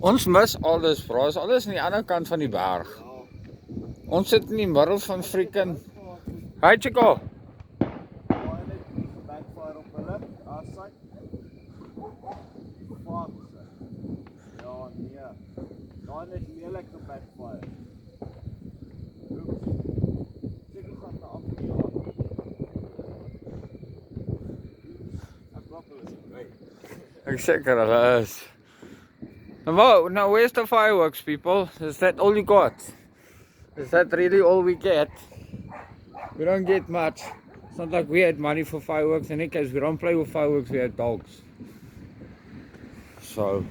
Ons mis alles, bro. Is alles aan die ander kant van die berg. Ons sit in die middel van freaking. Hi Chico. Backfire op hulle, aside. Fuck. Ja, nee. Daai net lelik te backfire. Seker gaan na afjaar. Ek glo hulle is great. Ek seker hulle is. Now where's the fireworks, people? Is that all you got? Is that really all we get? We don't get much. It's not like we had money for fireworks. In any case, we don't play with fireworks, we had dogs. So,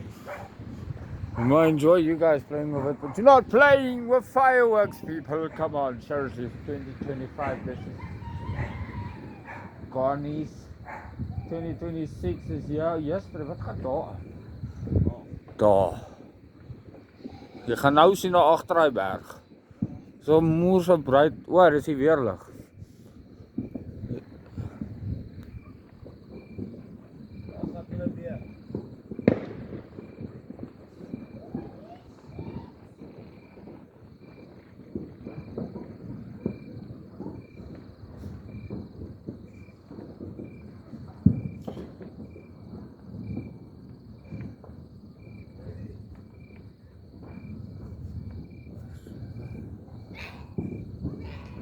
we might enjoy you guys playing with it, but you're not playing with fireworks, people. Come on, seriously, 2025, this is Garnies. 2026 is here. Yesterday, wat gaat daar? Daar. Jy gaan nou sien na agter daai berg. So moer so breed. O, dis die weerlig.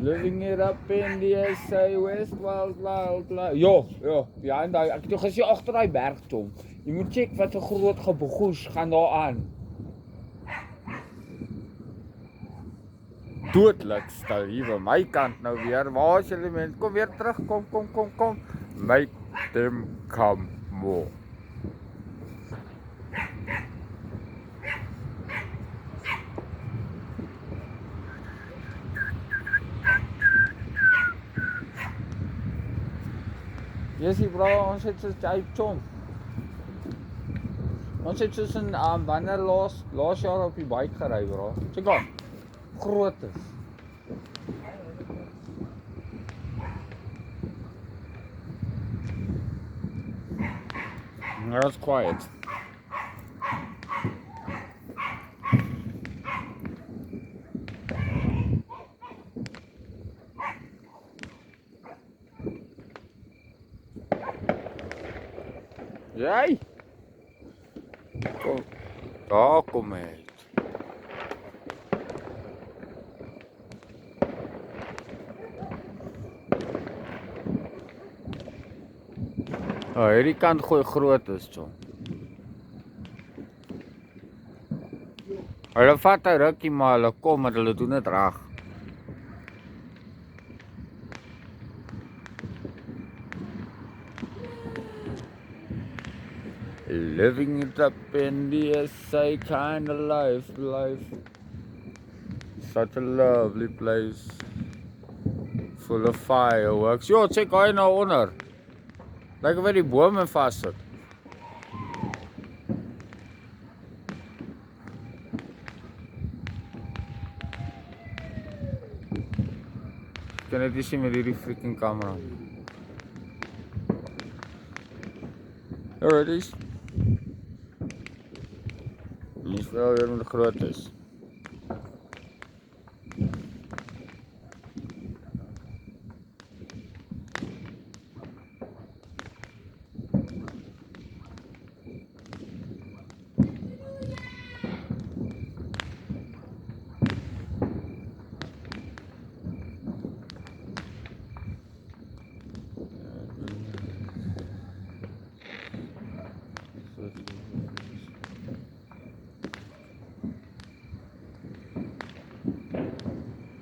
Living it up in the SA West Wild. Jo, behind daai. Ek het jou gesê agter daai berg Tom. Jy moet check wat 'n groot gebogoes gaan daar aan. Dodelik stil hier by my kant nou weer. Waar is julle mense? Kom weer terug. Kom. Make them come more. Yesie bro, ons het soos jy Tom. Ons het soos in wanneer laas jaar op die bike gery bro. Check on. Groot is. Now it's quiet. Jy? Kom. Daar kom hy. Hierdie kant gooi groot is, John. Hulle vat 'n rukkie, maar hulle kom en hulle doen dit reg. Living it up in the SA kind of life. Such a lovely place. Full of fireworks. Yo, check hy nou onder. Lyk of hy die bome vassit. Kan net nie sien met hierdie freaking camera. There it is. Dis wel weer met groot is.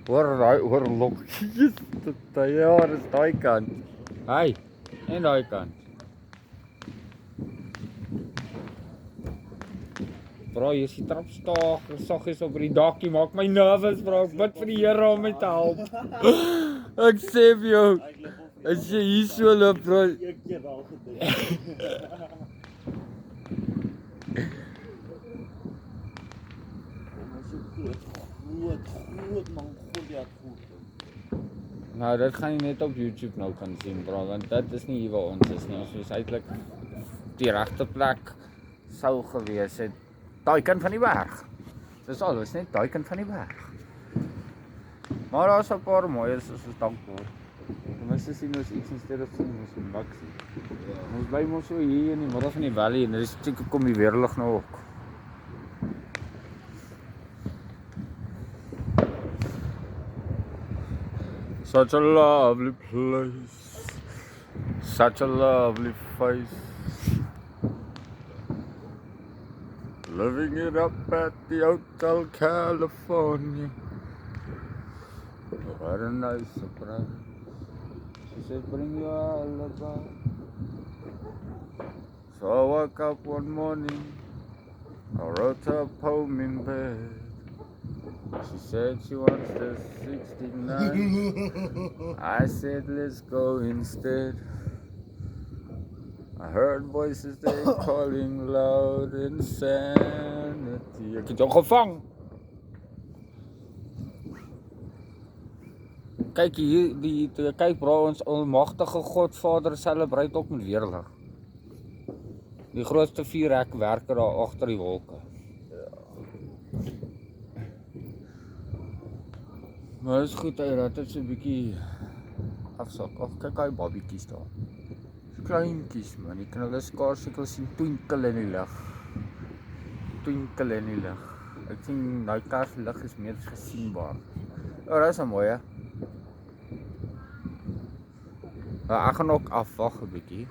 Hoor lokkies. Ja, dis daai kant. Hy, en daai kant. Bro, jy sien trap staag, saggies op die dakkie, maak my nervous bro. Ek bid vir die Here om my te help. Ek sê vir jou, as jy hier so loop bro. Ek het al gedink. Groot man, Goliath goed. Nou, dit gaan jy net op YouTube nou kan sien, bro, want dit is nie hier waar ons is nie. Ons is eintlik die regte plek sou gewees het daai kant van die berg. Dis al, is net daai kant van die berg. Maar daar's 'n paar mooies as ons dankbaar. Mense sien ons iets instead of sien ons niks. Ons bly mos so hier in die middel van die valley en dis seker kom die weerlig nou ook. Such a lovely place, such a lovely face. Living it up at the Hotel California. What a nice surprise. She said, bring your alibi. So I woke up one morning, I wrote her a poem in bed. She said she wants the 69. I said, let's go instead. I heard voices they calling loud insanity. Ek het jou gevang. Kyk hier, kyk bro, ons almagtige Godvader celebrate ook met weerlig. Die grootste vuurhekwerker daar agter die wolke. Maar is goed, dat het so 'n bietjie afsak. Of kyk daai babbietjies daar. Kleintjies man, jy kan hulle skaars seker sien twinkel in die lug. Twinkel in die lug. Ek sien daai karslig is meer gesienbaar. Oh, dis 'n mooi hè. Ek gaan ook afwag 'n bietjie.